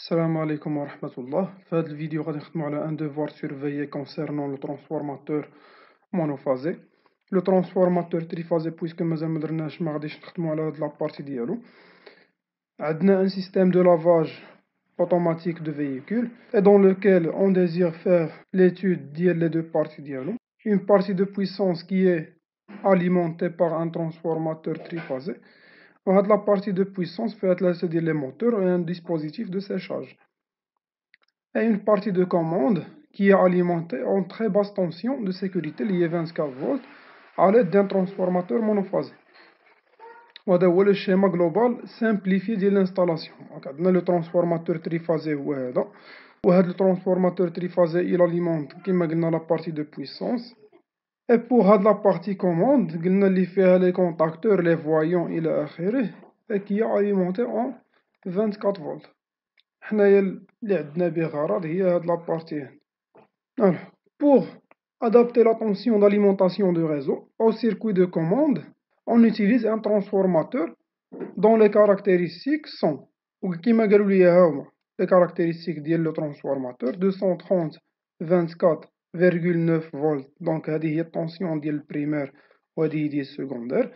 Salam alaikum wa rahmatullah. Dans cette vidéo, on va un devoir surveillé concernant le transformateur monophasé. Le transformateur triphasé, puisque nous avons la partie dialou. On a un système de lavage automatique de véhicules et dans lequel on désire faire l'étude des deux parties dialou. Une partie de puissance qui est alimentée par un transformateur triphasé. La partie de puissance fait dire les moteurs et un dispositif de séchage. Et une partie de commande qui est alimentée en très basse tension de sécurité liée 24 volts à l'aide d'un transformateur monophasé. وهذا هو le schéma global simplifié de l'installation. عندنا le transformateur triphasé هو هذا وهذا le transformateur triphasé il alimente كما قلنا la partie de puissance. Et pour la partie commande قلنا اللي فيها les contacteurs, les voyants إلى آخره et qui est alimenté en 24 volts. حنايا اللي عندنا به غرض هي هاد لابارتي. Alors, pour adapter la tension d'alimentation du réseau au circuit de commande, on utilise un transformateur dont les caractéristiques sont كيما قالوا لي ها هما les caractéristiques ديال le transformateur 230 24,9 volts. Donc هذه هي التونسيون ديال البريمير وهذه هي ديال السكوندير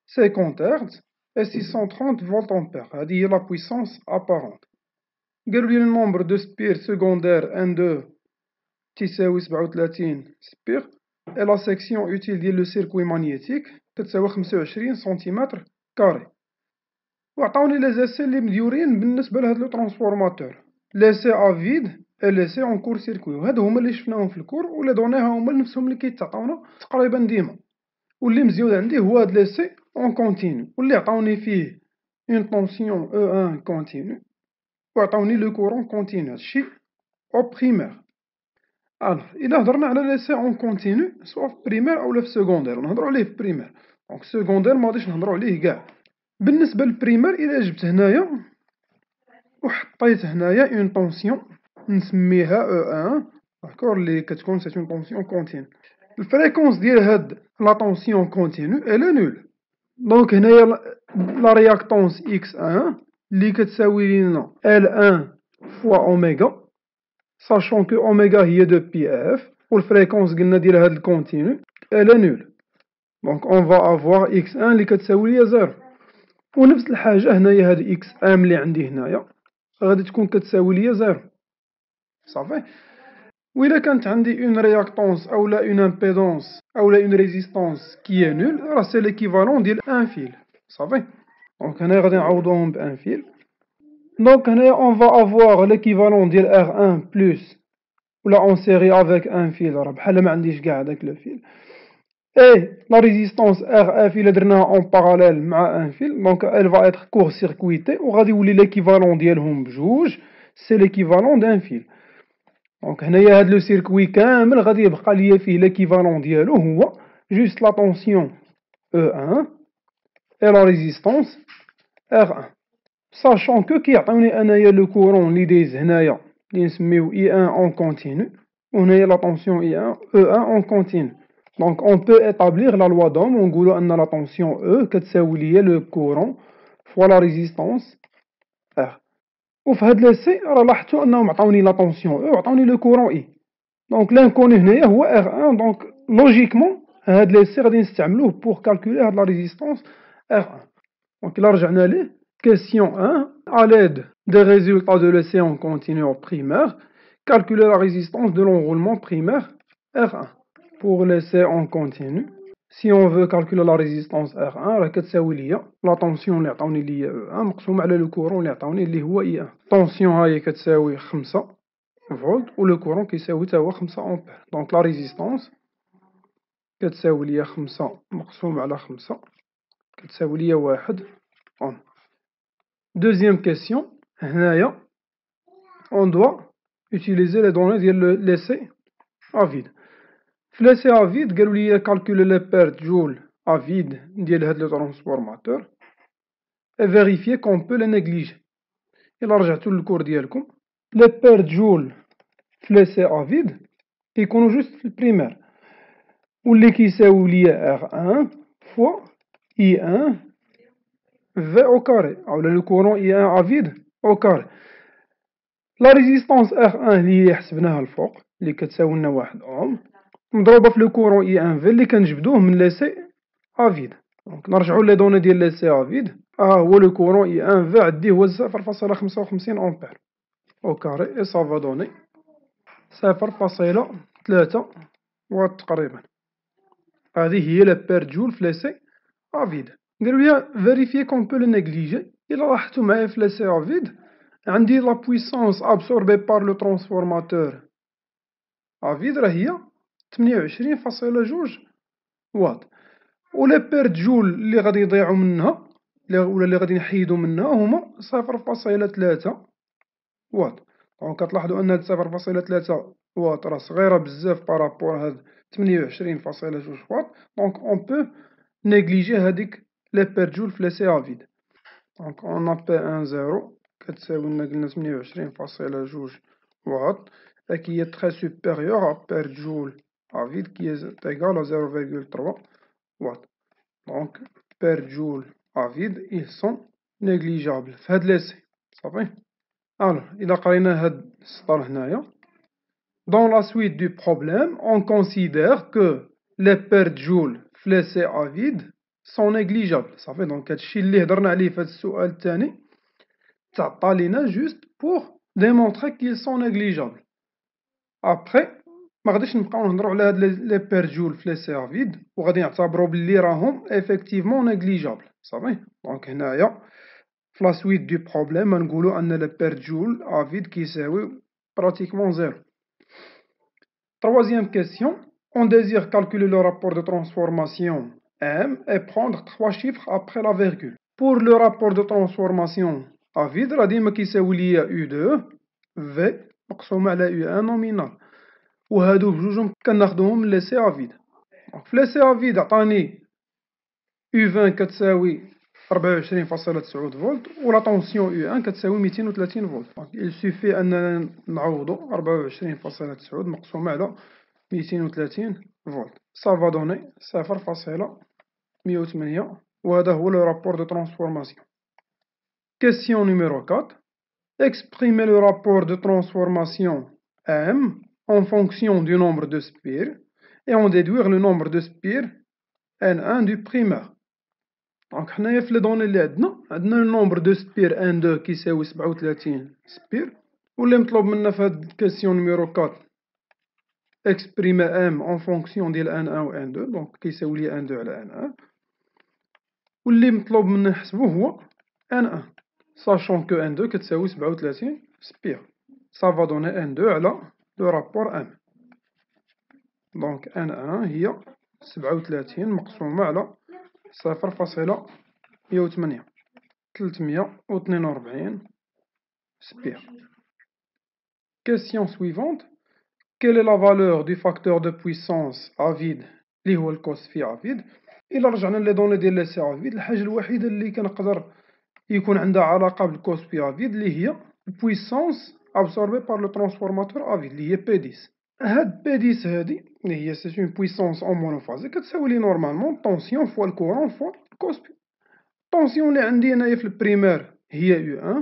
50 Hz et 630 volts ampères. هذه هي la puissance apparente. قالوا لي le nombre de spires secondaires N2 تساوي 37 spires et la section utile ديال le circuit magnétique كتساوي 25 سنتيمتر كاري. وعطاوني لي زيسي اللي مديورين بالنسبة لهاد لو ترانسفورماتور ليسي ا فيد اي ليسي اون كور سيركوي، وهادو هما اللي شفناهم في الكور ولي دونيها هما نفسهم اللي كيتعطاونا تقريبا ديما. واللي مزيود عندي هو هاد ليسي اون كونتينيو واللي عطاوني فيه اون طونسيون او ان كونتينيو وعطاوني لو كورون كونتينيو، هادشي او بريمير. الوغ إلا هضرنا على ليسي اون كونتينيو سوا في بريمير أولا في سكوندير، نهضرو عليه في بريمير. دونك سكوندير مغاديش نهضرو عليه قاع. بالنسبة للبريمير إلا جبت هنايا وحطيت هنايا اون طونسيون نسميها او ان داكور اللي كتكون سي اون طونسيون كونتينيو. الفريكونس ديال هاد لا طونسيون كونتينيو إلى نول. دونك هنايا لا رياكتونس إكس ان اللي كتساوي لينا ال ان فوا أوميغا، sachant que أوميغا هي دو بي اف والفريكونس قلنا ديال هاد الكونتينيو إلى نول. دونك اون فا افوار إكس ان اللي كتساوي ليا زيرو. ونفس الحاجة هنايا هاد إكس ام اللي عندي هنايا غادي تكون كتساوي ليا زيرو صافي. وإلا كانت عندي اون رياكتونس أولا اون امبيدونس أولا اون ريزيستونس كي هي نول راه سي ليكيفالون ديال ان فيل صافي. دونك هنايا غادي نعوضوهم بان فيل. دونك هنايا اون فا افواغ ليكيفالون ديال ار ان بلوس ولا اون سيري افيك ان فيل راه بحال ما عنديش كاع هداك لو فيل. Et la résistance RF, il est en parallèle مع un fil, donc elle va être court-circuitée. وغادي يولي l'équivalent ديالهم بجوج, c'est l'équivalent d'un fil. Donc هنايا هاد لو سيركوي كامل غادي يبقى ليا فيه l'équivalent ديالو هو juste la tension E1 et la résistance R1. Sachant que كيعطيوني انايا لو كورون اللي دايز هنايا اللي نسميو I1 en continu وهنايا la tension E1 en continu. Donc on peut établir la loi d'Ohm ونقولوا أن la tension E كتساوي ليا le courant fois la résistance R. وفي هاد ليسي راه لاحظتوا أنهم عطاوني la tension E وعطاوني le courant I. Donc l'inconnu هنايا هو R1. Donc logiquement هاد ليسي غادي نستعملوه pour calculer هاد la résistance R1. Donc إلا رجعنا ليه question 1 à l'aide des résultats de l'essai en continu en primaire calculer la résistance de l'enroulement primaire R1. Pour l'essai en continu, si on veut calculer la résistance R1 راه كتساوي ليا لا طونسيون اللي عطاوني ليا E1 مقسوم على لو كورون اللي عطاوني اللي هو I1. طونسيون هاهي كتساوي 5 فولت و لو كورون كيساوي تا هو 5 أمبير. دونك لا ريزيستونس كتساوي ليا 5 مقسوم على 5 كتساوي ليا 1 أوم. Deuxième question, هنايا on doit utiliser les données ديال l'essai à vide. في ليسي ا فيد قالوا لي كالكولي لي بيرت جول ا فيد ديال هاد لو ترانسفورماتور اي فيريفيي كون بو لي نيغليجي. الا رجعتو للكور ديالكم لي بيرت جول في ليسي ا فيد كيكونو جوست في البريمير واللي كيساويو ليا ار ان فوا اي ان في او كاري اولا لو كورون اي ان ا فيد او كاري. لا ريزيستونس R1 اللي حسبناها الفوق اللي كتساوي لنا 1 أوم مضروبة في لو كورون I1V اللي كنجبدوه من ليسي أفيد. دونك نرجعو لي دوني ديال ليسي أفيد. هو لو كورون I1V عندي هو 0.55 أمبير أو كاري إي صافا دوني 0.3 واط تقريبا. هذه هي لا بير جول في ليسي أفيد. قالولي فيريفيي كون بو لو نيغليجي. إلا لاحظتو معايا في ليسي أفيد عندي لا بويسونس أبسوربي بار لو ترونسفورماتور أفيد راه هي 28.2 واط، و لي بير جول اللي غادي يضيعو منها ولا اللي غادي نحيدو منها هما 0.3 واط. دونك كتلاحظو أن هاد 0.3 واط راه صغيرة بزاف بارابور هاد 28.2 واط. دونك أون بو نيغليجي هاديك لي بير جول في ليسي أفيد. دونك أون أ بي أن زيرو كتساوي لنا قلنا 28.2 واط qui est très supérieur à per joule à vide qui est égal à 0,3 watts. Donc, per joule à vide, ils sont négligeables. في هاد ليسي صافي. Alors, إلا قرينا هاد السطر هنايا. Dans la suite du problème, on considère que les per joule في ليسي à vide sont négligeables. صافي. دونك هادشي اللي هضرنا عليه في هاد السؤال الثاني تعطى لينا juste pour démontrer qu'ils sont négligeables. ابخي ما غاديش نبقاو نهضرو على هاد لي بير جول في لي سي فيد وغادي نعتبرو بلي راهم ايفيكتيفمون نيغليجابل صافي. دونك هنايا في لا سويت دو بروبليم غنقولو ان لي بير جول افيد كيساويو براتيكمون زيرو. Troisième question, on désire calculer le rapport de transformation M et prendre 3 chiffres après la virgule. Pour le rapport de transformation à vide راه ديما كيساوي ليا U2 V مقسوم على U1 nominal. وهادو بجوجهم كناخدوهم من لي سي افيد. في لي سي افيد عطاني U20 كتساوي 24.9 فولت و لا طونسيون U1 كتساوي 230 فولت. دونك il suffit أننا نعوضو 24.9 مقسومة على 230 فولت صافا دوني 0.108 وهذا هو لو رابور دو ترانسفورماسيون. Question numéro 4. Exprimez le rapport de transformation M en fonction du nombre de spires et en déduire le nombre de spires N1 du primaire. دونك حنايا في لي دوني اللي عندنا لو نومبر دو سبير N2 كيساوي 37 سبير، واللي مطلوب منا في هاد كيسيون نيميرو 4 اكسبريمي M en fonction ديال N1 و N2 دونك كيساوي لي N2 على N1، واللي مطلوب منا نحسبو هو N1 sachant que N2 كتساوي 37 سبير. ça va donner N2 على لو رابور M. دونك N1 هي 37 مقسومة على 0.108 342 spires. Question suivante. Quelle est la valeur du facteur de puissance à vide اللي هو الكوس في à vide؟ إلا رجعنا لي دوني ديال لي سي à vide الحاجة الوحيدة اللي كنقدر يكون عندها علاقة بالكوس في à vide اللي هي البويسونس absorbée par le transformateur à vide اللي هي P10. هاد P10 هادي اللي هي سي اون بويسونس اون مونوفازي كتساوي لي نورمالمون طونسيون فوا الكورون فوا كوس بي. الطونسيون اللي عندي هنايا في البريمير هي U1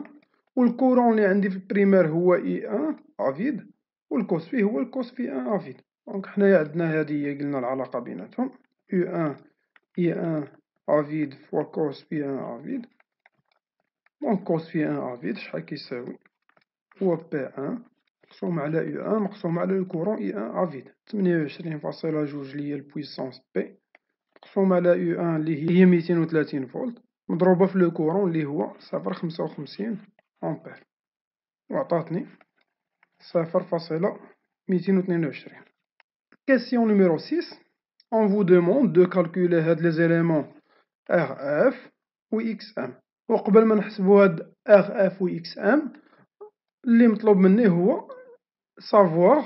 والكورون اللي عندي في البريمير هو I1 افيد والكوس في هو الكوس في 1 افيد. دونك حنايا عندنا هادي هي قلنا العلاقة بيناتهم U1 I1 افيد فوا كوس في 1 افيد. دونك كوس في 1 افيد شحال كيساوي هو P1 مقسوم على U1 مقسوم على الكورون I1 افيد 28.2 اللي هي البويسونس P مقسوم على U1 اللي هي 230 فولت مضروبة في لو كورون اللي هو 0.55 أمبير وعطاتني 0.222. Question numéro 6. On vous demande de calculer هاد les éléments RF و XM. وقبل ما نحسبو هاد RF و XM اللي مطلوب مني هو savoir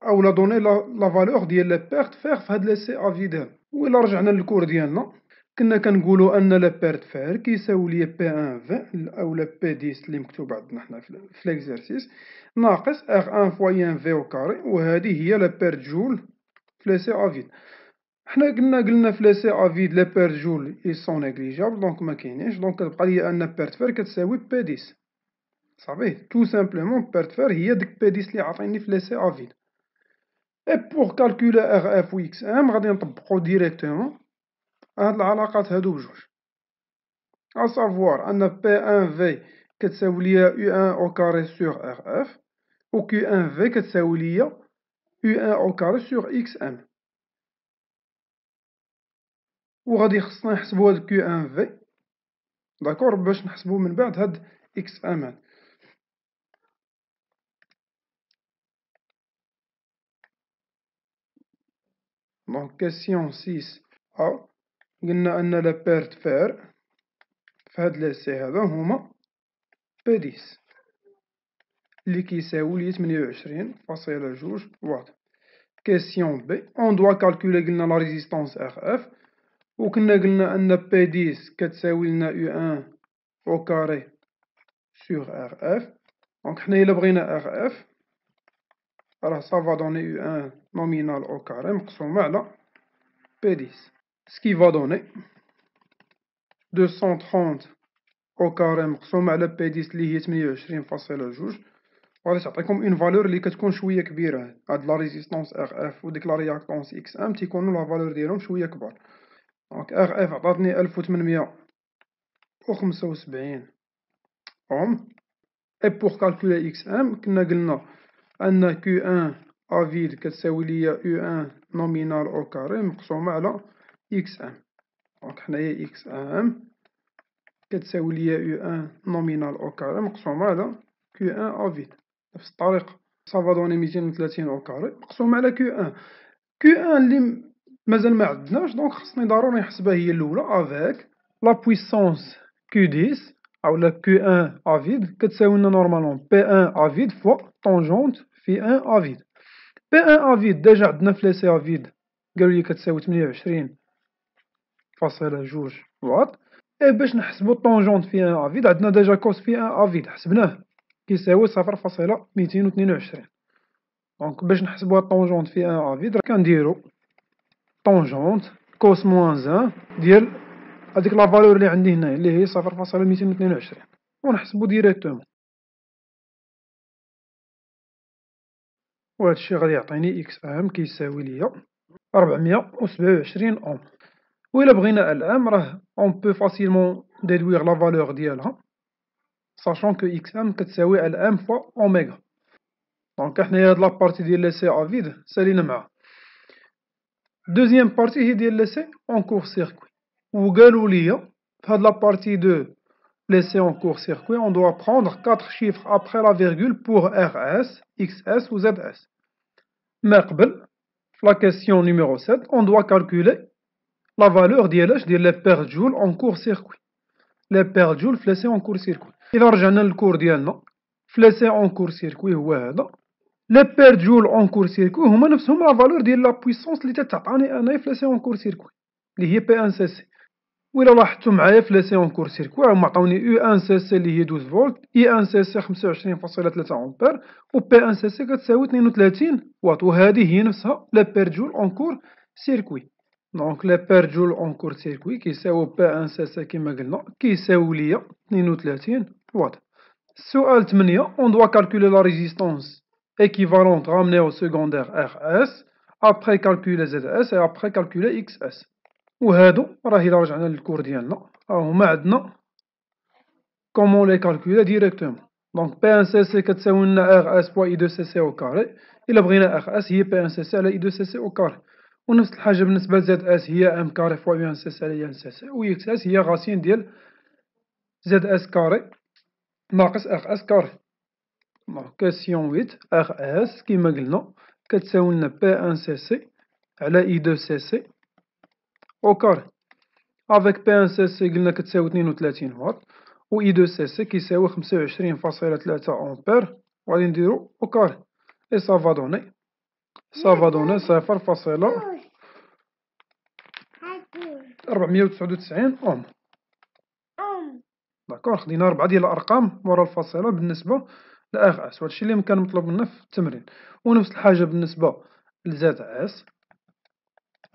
أو لا دوني لا فالور ديال لي بيرت فيغ في هاد لي سي افيد هادو. وإلا رجعنا للكور ديالنا كنا كنقولو أن لا بيرت فيغ كيساوي ليا P1 في أولا P10 اللي مكتوب عندنا حنا في ليكزارسيس ناقص R1 فوا I1 في أو كاري وهذه هي لا بيرت جول في لي سي افيد. حنا قلنا في لي سي افيد لي بيرت جول إي سون نيغليجابل دونك مكاينينش دونك كتبقى ليا أن بيرت فيغ كتساوي P10 صافي tout simplement perte faire هي ديك P10 لي عطيني في ليسي افيد. et pour calculer RF و XM غادي نطبقو directement هاد العلاقات هادو بجوج، à savoir أن P1V كتساوي ليا U1 au carré sur RF و Q1V كتساوي ليا U1 au carré sur XM. و غادي خصنا نحسبو هاد Q1V داكور باش نحسبو من بعد هاد XM هاد. دونك كيسيون 6A قلنا أن لا بيرت فير في هاد ليسي هذا هما P10 اللي كيساوي لي 28.2 واط. كيسيون بي اون دوا كالكولي قلنا لا ريزيستونس RF و كنا قلنا أن P10 كتساوي لنا U1 au carré sur RF. دونك حنايا إلا بغينا RF راه صافا دوني U1 nominal au carré مقسومة على P10 سكي فا دوني 230 au carré مقسومة على P10 اللي هي 28.2 وغادي تعطيكم اون فالور اللي كتكون شوية كبيرة. هاد لا ريزيستونس RF و ديك لا رياكتونس XM تيكونو لا فالور ديالهم شوية كبار. دونك RF عطاتني 1875 أوم. et pour calculer XM كنا قلنا أن Q1 A vide كتساوي ليا U1 nominal au carré مقسومة على XM. دونك حنايا XM كتساوي ليا U1 nominal au carré مقسومة على Q1 A vide بنفس الطريقة صافا دوني 230 au carré مقسومة على Q1. Q1 اللي مازال معندناش دونك خصني ضروري نحسبها هي الأولى افيك لا بويسونس Q10 أولا Q1 A vide كتساوي لنا نورمالمون P1 A vide فوا طونجونت في 1 A vide. P1 A vide ديجا عندنا في ليسي A vide قالولي كتساوي 28.2 واط. إي باش نحسبو طونجونت في 1 A vide عندنا ديجا كوس في 1 A vide حسبناه كيساوي 0.222. دونك باش نحسبو الطونجونت في 1 A vide كنديرو طونجونت كوس موان 1 ديال هاديك لا فالور اللي عندي هنايا اللي هي 0.222 ونحسبو ديريكتومون. وهادشي غادي يعطيني XM كيساوي ليا 427 أوم. و إلا بغينا الآن راه أون بو فاسيلمون ديدويغ لا فالور ديالها ساشون كو XM كتساوي الآن فوا أوميغا. دونك حنايا هاد لابارتي ديال ليسي أ فيد سالينا معاها. دوزيام بارتي هي ديال ليسي أون كور سيركوي و قالو ليا في هاد لابارتي دو laissé en court circuit, on doit prendre 4 chiffres après la virgule pour RS, XS ou ZS. Mais la question numéro 7, on doit calculer la valeur de les perdjoules en court circuit. Les perdjoules laissés en court circuit. إذا رجعنا للكور ديالنا laissé en court circuit هو هذا. Les perdjoules en court circuit هما نفسهم la valeur ديال la puissance اللي تتعطاني أنايا في laissé en court circuit اللي هي P1cc. وإلا لاحظتو معايا في ليسي أون كور سيركوي هما عطاوني U1 cc اللي هي 12 فولت I1 cc 25.3 أمبير و P1 cc كتساوي 32 واط وهذه هي نفسها لي بيرجول أون كور سيركوي. دونك لي بيرجول أون كور سيركوي كيساوي P1 cc كيما قلنا كيساوي ليا 32 واط. السؤال 8 on doit calculer la résistance équivalente ramenée au secondaire RS après calculer ZS et après calculer XS. وهادو راه إلا رجعنا للكور ديالنا راهما عندنا كومون لي كالكولي ديريكتومون. دونك P1 cc كتساوي لنا RS فوا I2 cc أو كاري. إلا بغينا RS هي P1 cc على I2 cc أو كاري. ونفس الحاجة بالنسبة ل ZS هي M كاري فوا U1 cc على I1 cc و XS هي غاسين ديال ZS كاري ناقص RS كاري. دونك كيسيون 8 RS كيما قلنا كتساوي لنا P1 cc على I2 cc أو كاري. افيك P1 cc قلنا كتساوي 32 واط و I2 cc كيساوي 25.3 أمبير وغادي نديرو أو كاري إي صافا دوني 0.499 أوم. داكوغ خدينا 4 ديال الأرقام مورا الفاصلة بالنسبة ل RS وهادشي اللي كان مطلوب منا في التمرين. ونفس الحاجة بالنسبة ل ZS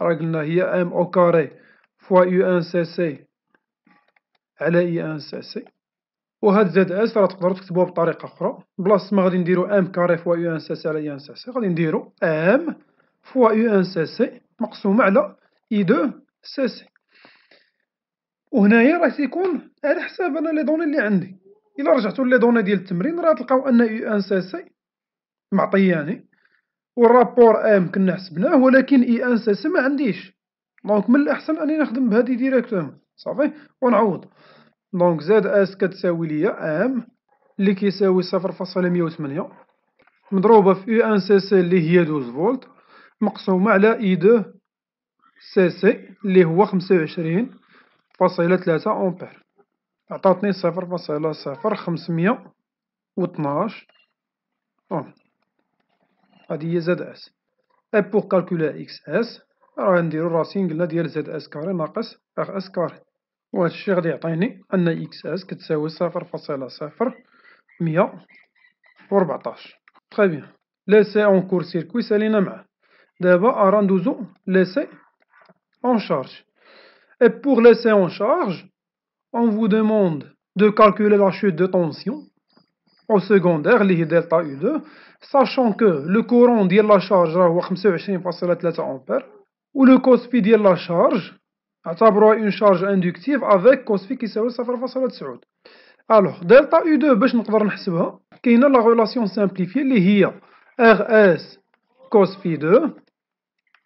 راه قلنا هي M أو كاري فوا U1 cc على I1 cc وهاد زد اس راه تقدرو تكتبوها بطريقة أخرى، بلاصة ما غادي نديرو ام كاري فوا يو ان سي سي على يو ان سي سي غادي نديرو ام فوا يو ان سي سي مقسومة على اي دو سي سي. وهنايا راه تيكون على حساب أنا لي دوني لي عندي. إلا رجعتو لي دوني ديال التمرين راه تلقاو أن يو ان سي سي معطياني والرابور ام كنا حسبناه، ولكن اي ان سي سي ما عنديش. دونك من الأحسن أني نخدم بهادي ديريكتومون صافي ونعوض. دونك زد اس كتساوي ليا ام اللي كيساوي 0.108 مضروبة في يو ان سي سي اللي هي 12 فولت مقسومة على اي دو سي سي اللي هو 25.3 أمبير، عطاتني 0.0512 أوم. هادي هي زد اس. اي بوغ كالكولا اكس اس راه نديرو الراسين قلنا ديال زد اس كاري ناقص اغ اس كاري، وهاد الشي غادي يعطيني أن اكس اس كتساوي 0.0114. تخي بيان. ليسي اون كور سيركوي سالينا معاه. دابا راه ندوزو ليسي اون شارج. Et pour laisser en charge, on vous demande de calculer la chute de tension au secondaire اللي هي دلتا U2, sachant que le courant ديال la charge راه هو 25.3 أمبير و le cos phi ديال la charge اعتبروها une charge inductive avec cos phi كيساوي 0.9. Alors دلتا U2 باش نقدر نحسبها كاينة لا غولاسيون سامبليفي اللي هي RS cos phi 2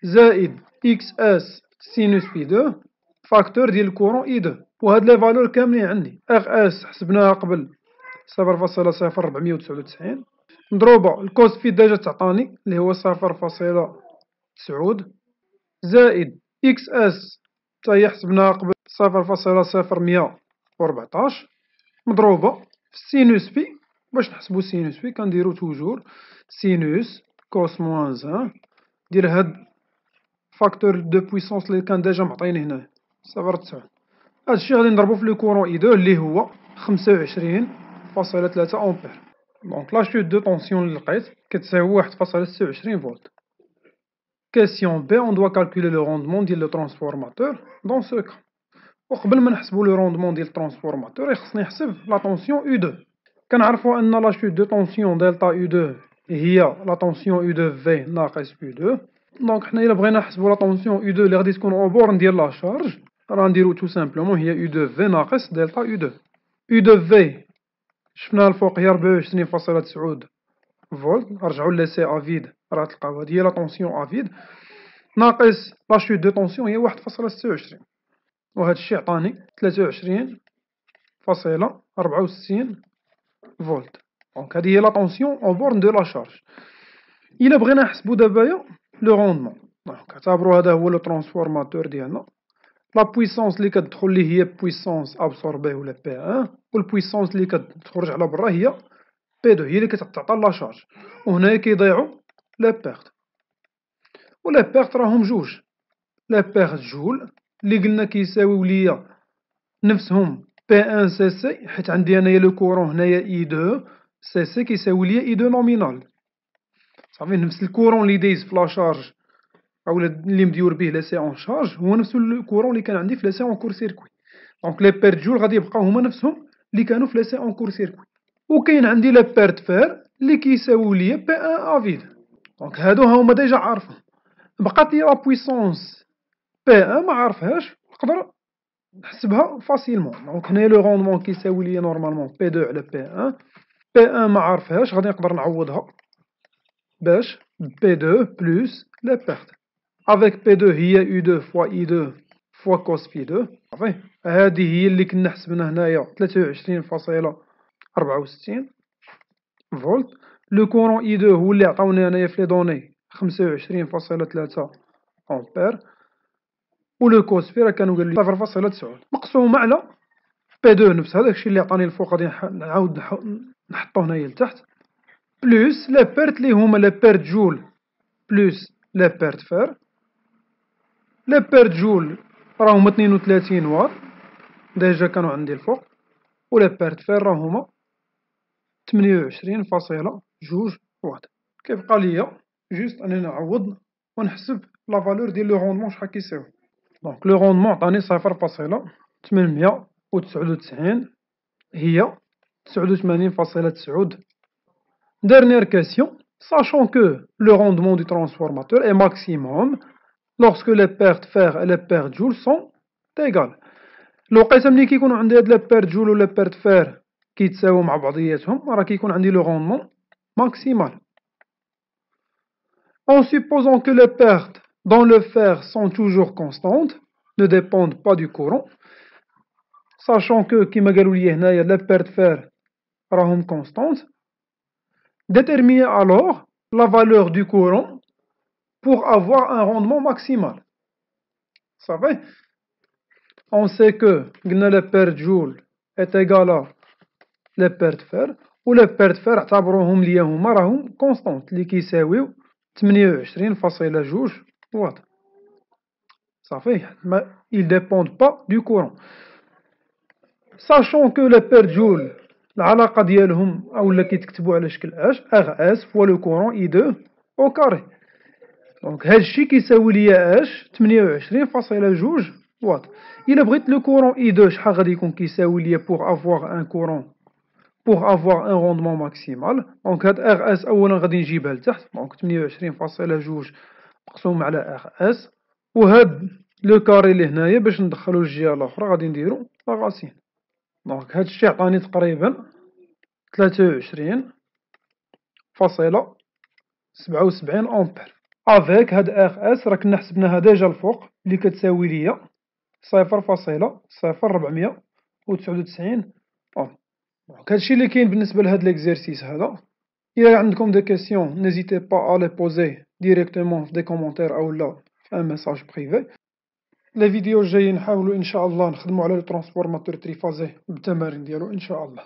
زائد XS sinus phi 2 فاكتور ديال الكورون اي 2. وهاد لي فالور كاملين عندي. اغ اس حسبناها قبل 0.0499 مضروبة الكوس في ديجا تعطاني اللي هو 0.9 زائد اكس اس تا هي حسبناها قبل 0.0114 مضروبة في السينوس في. باش نحسبو سينوس في كنديرو توجور سينوس كوس موان 1 ديال هاد فاكتور دو بويسونس اللي كان ديجا معطيني هنايا 0.9. هادشي غادي نضربو في لو كورون اي 2 اللي هو 25.3 أمبير. دونك لا شوت دو طونسيون اللي لقيت كتساوي 1.26 فولت. كيسيون بي اون دوا كالكولي لو روندمون ديال لو ترانسفورماتور دون سو كا. وقبل ما نحسبو لو روندمون ديال الترانسفورماتور خصني نحسب لا طونسيون او 2. كنعرفو أن لا شوت دو طونسيون دلتا او 2 هي لا طونسيون او 2 في ناقص او 2. دونك حنا إلا بغينا نحسبو لا طونسيون او 2 اللي غادي تكون أو بورن ديال لا شارج راه نديرو تو سامبلومون هي يو دو في ناقص دلتا يو دو. يو دو في شفناها الفوق هي 24.9 فولت. نرجعو لسي افيد راه تلقاو هادي هي لا طونسيون افيد ناقص لا شوت دو طونسيون هي 1.26 وهاد الشي عطاني 23.64 فولت. دونك هادي هي لا طونسيون أو بورن دو لا شارج. إلا بغينا نحسبو دابايا لو روندمون دونك اعتبرو هذا هو لو ترانسفورماتور ديالنا. لا بويسونس اللي كتدخل ليه هي بويسونس ابسوربي ولا بي 1 والبويسونس اللي كتخرج على برا هي بي 2 هي اللي كتعطى لا شارج. وهنايا كيضيعو لي بيرت ولي بيرت راهم جوج. لي بيرت جول اللي قلنا كيساويو ليا نفسهم بي 1 سي سي حيت عندي انايا لو كورون هنايا اي 2 سي سي كيساوي ليا اي 2 نومينال صافي نفس الكورون اللي دايز في لا شارج اولا اللي مديور به لاسي اون شارج هو نفس الكورون اللي كان عندي في لاسي اون كور سيركوي. دونك لي بيرت جول غادي يبقاو هما نفسهم اللي كانوا في لاسي اون كور سيركوي. وكاين عندي لي بيرت فير اللي كيساويو ليا بي ان افيد. دونك هادو هما ديجا عارفهم. بقات لي لا بويسونس بي ان ما عارفهاش نقدر نحسبها فاسيلمون. دونك هنايا لو روندمون كيساوي ليا نورمالمون بي 2 على بي ان. بي ان ما عارفهاش غادي نقدر نعوضها باش بي 2 بلوس لي بيرت avec P2 هي U2 fois I2 fois cos phi 2 صافي. هذه هي اللي كنا حسبنا هنايا 23.64 فولت. لو كورون I2 هو اللي عطاونا هنايا في لي دوني 25.3 أمبير و لو كوس في راه كانوا قالوا لي 0.9 مقسومة على P2 نفس هذاك الشيء اللي عطاني الفوق غادي نعاود نحطو هنايا لتحت بلوس لي بيرت اللي هما لي بيرت جول بلوس لي بيرت فير. لي بيرت جول راهم 32 واط ديجا كانوا عندي الفوق و لي بيرت فير راهما 28.2 واط. كيبقى ليا جوست انني نعوض ونحسب لا فالور ديال لو روندمون شحال كيساوي. دونك لو روندمون عطاني 0.899 هي 89,9. Dernière question. Sachant que le rendement du transformateur est maximum lorsque les pertes fer et les pertes joule sont égales. الوقيته ملي كيكونو عندي هاد لي بيرت جول و لي بيرت فير كيتساويو مع بعضياتهم راه كيكون عندي لو روندمون maximal. En supposant que les pertes dans le fer sont toujours constantes, ne dépendent pas du courant, sachant que كيما قالوا لي هنايا les pertes fer راهم constantes, déterminer alors la valeur du courant pour avoir un rendement maximal. Ça va? On sait que قلنا les pertes joule est égal à les pertes fer و les pertes fer اعتبروهم ليا هما راهم constantes اللي كيساويو 28,2 واط. صافي ils dépendent pas du courant. Sachant que les pertes joule العلاقة ديالهم أولا كيتكتبو على شكل اش RS fois le courant I2 au carré. دونك هادشي كيساوي ليا اش 28,2 واط. إلا بغيت لو courant I2 شحال غادي يكون كيساوي ليا pour avoir un rendement maximal. دونك هاد RS أولا غادي نجيبها لتحت دونك 28,2 مقسوم على RS وهاد لو كاري لهنايا باش ندخلو الجهة الأخرى غادي نديرو لاغاسين. دونك هادشي عطاني تقريبا 23,77 أمبير. افيك هاد RS راه كنا حسبناها ديجا الفوق اللي كتساوي ليا 0,099 أم. دونك هادشي اللي كاين بالنسبة لهاد ليكزارسيس هذا. إلا عندكم دي كيسيون نيزيتي با أ لي بوزي ديريكتومون في دي كومونتير أولا في ان ميساج بريفي. لي فيديو الجايين نحاولو إن شاء الله نخدمو على لو ترونسفورماتور تريفازي بالتمارين ديالو إن شاء الله.